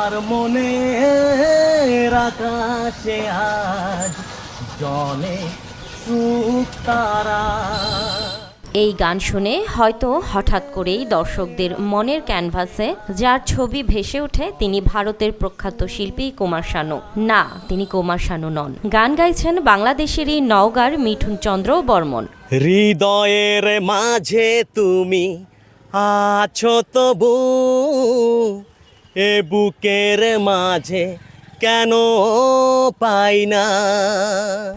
আমার মনে আকাশে আজ জলে সুখ তারা। এই গান শুনে হয়তো হঠাৎ করেই দর্শকদের মনের ক্যানভাসে যার ছবি ভেসে ওঠে তিনি ভারতের প্রখ্যাত শিল্পী কুমার শানু। না, তিনি কুমার শানু নন। গান গাইছেন বাংলাদেশেরই নওগাঁর মিঠুন চন্দ্র বর্মন। হৃদয়ের মাঝে তুমি আছো তবু, এ বুকের মাঝে কেন পাই না।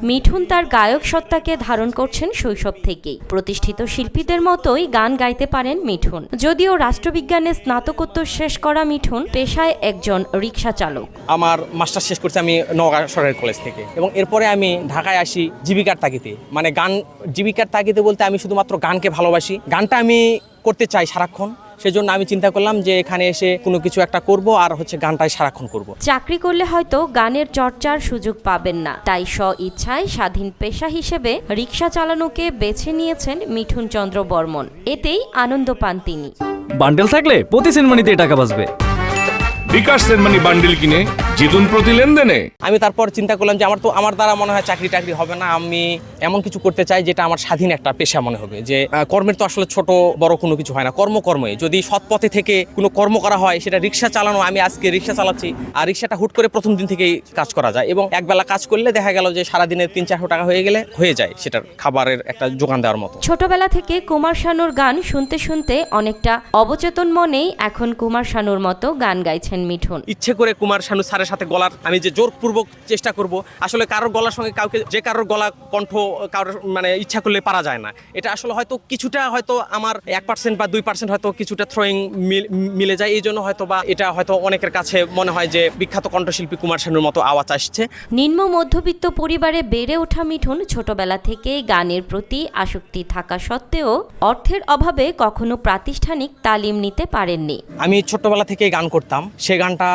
মিঠুন তার গায়ক সত্তাকে ধারণ করছেন শৈশব থেকেই। প্রতিষ্ঠিত শিল্পীদের মতোই গান গাইতে পারেন মিঠুন। যদিও রাষ্ট্রবিজ্ঞানে স্নাতকোত্তর শেষ করা মিঠুন পেশায় একজন রিক্সা চালক। আমার মাস্টার শেষ করছি আমি নওগাঁ সরকারি কলেজ থেকে, এবং এরপরে আমি ঢাকায় আসি জীবিকার তাগিদে। মানে গান জীবিকার তাগিদে বলতে আমি শুধুমাত্র গানকে ভালোবাসি, গানটা আমি করতে চাই সারাক্ষণ। সেজন্য আমি চিন্তা করলাম যে এখানে এসে কোনো কিছু একটা করব, আর গানটাই সারাক্ষণ করব। চাকরি করলে হয়তো গানের চর্চার সুযোগ পাবেন না, তাই স্ব ইচ্ছায় স্বাধীন পেশা হিসেবে রিক্সা চালানোকে বেছে নিয়েছেন মিঠুন চন্দ্র বর্মন। এতেই আনন্দ পান তিনি। বান্ডেল থাকলে প্রতি সেনমানিতে টাকা বাঁচবে। বিকাশ সেনমানি বান্ডেল কিনে জিতুন প্রতি লেনদেনে। আমি তারপর চিন্তা করলাম যে আমার দ্বারা মনে হয় চাকরি টাকরি হবে না, আমি এমন কিছু করতে চাই যেটা আমার স্বাধীন একটা পেশা মনে হবে। যে কর্মের তো আসলে ছোট বড় কোনো কিছু হয় না, কর্মই যদি সৎ পথে থেকে কোনো কর্ম করা হয়, সেটা রিক্সা চালানো। আমি আজকে রিক্সা চালাচ্ছি, আর রিক্সাটা হুট করে প্রথম দিন থেকেই কাজ করা যায়, এবং একবেলা কাজ করলে দেখা গেল যে সারাদিনের 300-400 টাকা হয়ে যায়, সেটার খাবারের একটা যোগান দেওয়ার মতো। ছোটবেলা থেকে কুমার শানুর গান শুনতে শুনতে অনেকটা অবচেতন মনেই এখন কুমার শানুর মতো গান গাইছেন মিঠুন। ইচ্ছে করে কুমার শানু স্যারের সাথে গলার আমি যে জোরপূর্বক চেষ্টা করব, আসলে কারোর গলার সঙ্গে কারোর গলা কণ্ঠ কারোর মানে ইচ্ছা করলে পারা যায় না। এটা আসলে হয়তো কিছুটা হয়তো আমার 1% বা 2% হয়তো কিছুটা থ্রোয়িং মিলে যায়, এই জন্য হয়তো বা এটা হয়তো অনেকের কাছে মনে হয় যে বিখ্যাত কণ্ঠশিল্পী কুমার শানুর মতো আওয়াজ আসছে। নিম্ন মধ্যবিত্ত পরিবারে বেড়ে ওঠা মিঠুন ছোটবেলা থেকেই গানের প্রতি আসক্তি থাকা সত্ত্বেও অর্থের অভাবে কখনো প্রাতিষ্ঠানিক তালিম নিতে পারেননি। আমি ছোটবেলা থেকেই গান করতাম, সে গানটা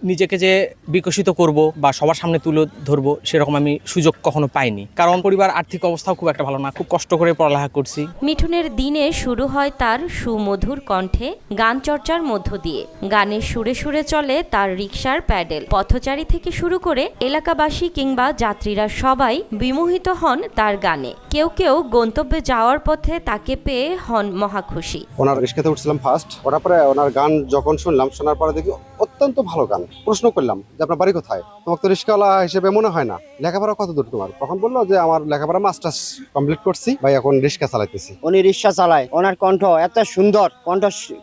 নিজেকে যে বিকশিত করব বা সবার সামনে তুলে ধরবো সেরকম আমি সুযোগ কখনো পাইনি, কারণ পরিবার আর্থিক অবস্থাও খুব একটা ভালো না, খুব কষ্ট করে পড়ালেখা করছি। মিঠুনের দিনে শুরু হয় তার সুমধুর কণ্ঠে গান চর্চার মধ্য দিয়ে। গানের সুরে সুরে চলে তার রিকশার প্যাডেল। পথচারী থেকে শুরু করে এলাকাবাসী কিংবা যাত্রীরা সবাই বিমোহিত হন তার গানে। কেউ কেউ গন্তব্যে যাওয়ার পথে তাকে পেয়ে হন মহা খুশি। ওনার রিক্সাতে উঠছিলাম ফার্স্ট, ওটার পরে ওনার গান যখন শুনলাম, শোনার পরে দেখি অত্যন্ত ভালো গান। প্রশ্ন করলাম যে আপনার বাড়ি কোথায়? তোমাকে তো রিক্সাওয়ালা হিসেবে মনে হয় না, লেখাপড়া কত দূর তোমার? তখন বললো যে আমার লেখাপড়া মাস্টার্স কমপ্লিট করছি ভাই, এখন রিক্সা চালাইতেছি। উনি রিক্সা চালায়, ওনার কণ্ঠ এত সুন্দর,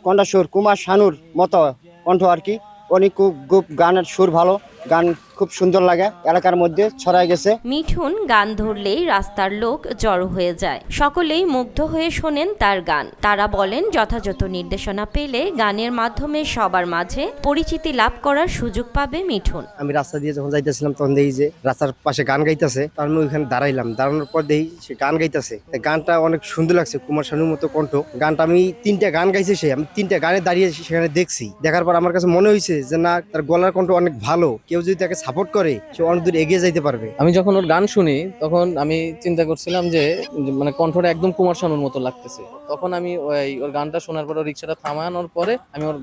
কণ্ঠস্বর কুমার শানুর মতো কণ্ঠ আর কি। উনি খুব গানের সুর ভালো, গান খুব সুন্দর লাগে, এলাকার মধ্যে ছড়ায় গেছে। মিঠুন গান ধরলেই রাস্তার লোক জড়ো হয়ে যায়। সকলেই মুগ্ধ হয়ে শোনেন তার গান। তারা বলেন যথাযথ নির্দেশনা পেলে গানের মাধ্যমে সবার মাঝে পরিচিতি লাভ করার সুযোগ পাবে মিঠুন। আমি রাস্তা দিয়ে যখন যাইতেছিলাম তখন দেখি যে রাস্তার পাশে গান গাইতেছে, তার আমি ওইখানে দাঁড়াইলাম। দাঁড়ানোর পর দেখি সে গান গাইতেছে, গানটা অনেক সুন্দর লাগছে, কুমার শানুর মতো কণ্ঠ। গানটা আমি 3টা গান গাইছে সে, আমি 3টা গানে দাঁড়িয়ে সেখানে দেখছি। দেখার পর আমার কাছে মনে হয়েছে যে না, তার গলার কণ্ঠ অনেক ভালো, কেউ যদি তাকে সাপোর্ট করে সে অনেক দূর এগিয়ে যাইতে পারবে। আমি যখন ওর গান শুনি তখন আমি চিন্তা করছিলাম যে মানে কণ্ঠটা একদম কুমার শানুর মতো লাগতেছে। তখন আমি ওর গানটা শোনার পর রিক্সাটা থামানোর পরে আমি ওর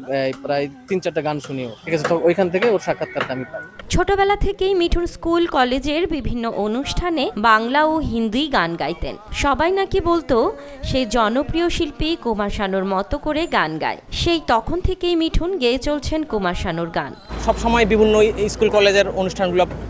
প্রায় 3-4টা গান শুনিও, ঠিক আছে। তো ওইখান থেকে ওর সাক্ষাৎকারটা আমি পাই। ছোটবেলা থেকেই মিঠুন স্কুল কলেজের বিভিন্ন অনুষ্ঠানে বাংলা ও হিন্দি গান গাইতেন। সবাই নাকি বলতো সেই জনপ্রিয় শিল্পী কুমার শানুর মতো করে গান গায়। সেই তখন থেকেই মিঠুন গেয়ে চলছেন কুমার শানুর গান। সবসময় বিভিন্ন স্কুল কলেজের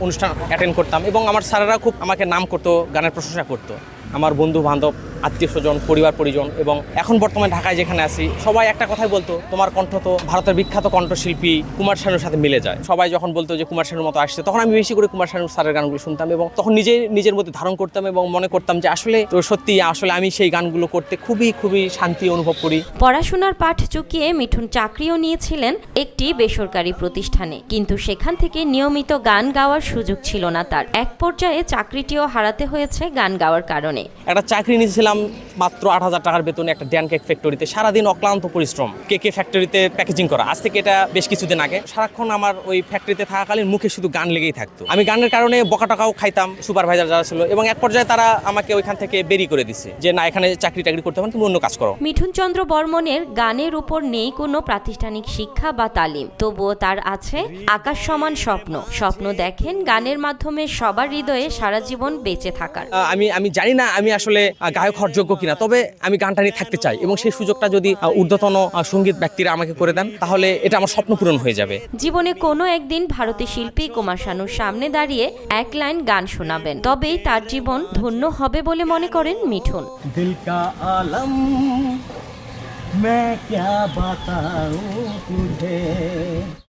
অনুষ্ঠান অ্যাটেন্ড করতাম, এবং আমার স্যারেরা খুব আমাকে নাম করতো, গানের প্রশংসা করতো। আমার বন্ধু বান্ধব, আত্মীয় স্বজন, পরিবার পরিজন, এবং এখন বর্তমানে ঢাকায় যেখানে আছি, সবাই একটা কথাই বলতো, তোমার কণ্ঠ তো ভারতের বিখ্যাত কণ্ঠশিল্পী কুমার শানুর সাথে মিলে যায়। সবাই যখন বলতো যে কুমার শানুর মতো আসছে, তখন আমি বেশি করে কুমার শানুর স্যারের গানগুলো শুনতাম, এবং তখন নিজের মধ্যে ধারণ করতাম, এবং মনে করতাম যে আসলে তো সত্যি আসলে আমি সেই গানগুলো করতে খুবই খুবই শান্তি অনুভব করি। পড়াশোনার পাঠ চুকিয়ে মিঠুন চাকরিও নিয়েছিলেন একটি বেসরকারি প্রতিষ্ঠানে, কিন্তু সেখান থেকে নিয়মিত গান গাওয়ার সুযোগ ছিল না তার। এক পর্যায়ে চাকরিটিও হারাতে হয়েছে গান গাওয়ার কারণে। জীবনে। একটা চাকরি নিয়েছিলাম মাত্র 8,000 টাকার বেতনে একটা ড্যান কেক ফ্যাক্টরিতে, সারাদিন অক্লান্ত পরিশ্রম, কেকে ফ্যাক্টরিতে প্যাকেজিং করা। আজ থেকে এটা বেশ কিছুদিন আগে। সারাক্ষণ আমার ওই ফ্যাক্টরিতে থাকাকালীন মুখে শুধু গান লেগেই থাকতো। আমি গানের কারণে বকা টাকাও খাইতাম সুপারভাইজার যারা ছিল, এবং এক পর্যায়ে তারা আমাকে ওইখান থেকে বেরিয়ে করে দিছে যে না, এখানে চাকরি টাকরি করতে হবে না, তুমি অন্য কাজ করো। মিঠুন চন্দ্র বর্মনের গানের উপর নেই কোনো প্রাতিষ্ঠানিক শিক্ষা বা তালিম, তবুও তার আছে আকাশ সমান স্বপ্ন। স্বপ্ন দেখেন গানের মাধ্যমে সবার হৃদয়ে সারা জীবন বেঁচে থাকার। আমি জানি না আমি আসলে গায়ক হওয়ার যোগ্য কিনা, তবে আমি গানটা নিয়ে থাকতে চাই, এবং সেই সুযোগটা যদি ঊর্ধ্বতন সঙ্গীত ব্যক্তিরা আমাকে করে দেন তাহলে এটা আমার স্বপ্ন পূরণ হয়ে যাবে। জীবনে কোনো একদিন ভারতীয় শিল্পী কুমার শানুর সামনে দাঁড়িয়ে এক লাইন গান শোনাবেন, তবেই তার জীবন ধন্য হবে বলে মনে করেন মিঠুন। दिल का आलम मैं क्या बताऊं तुझे।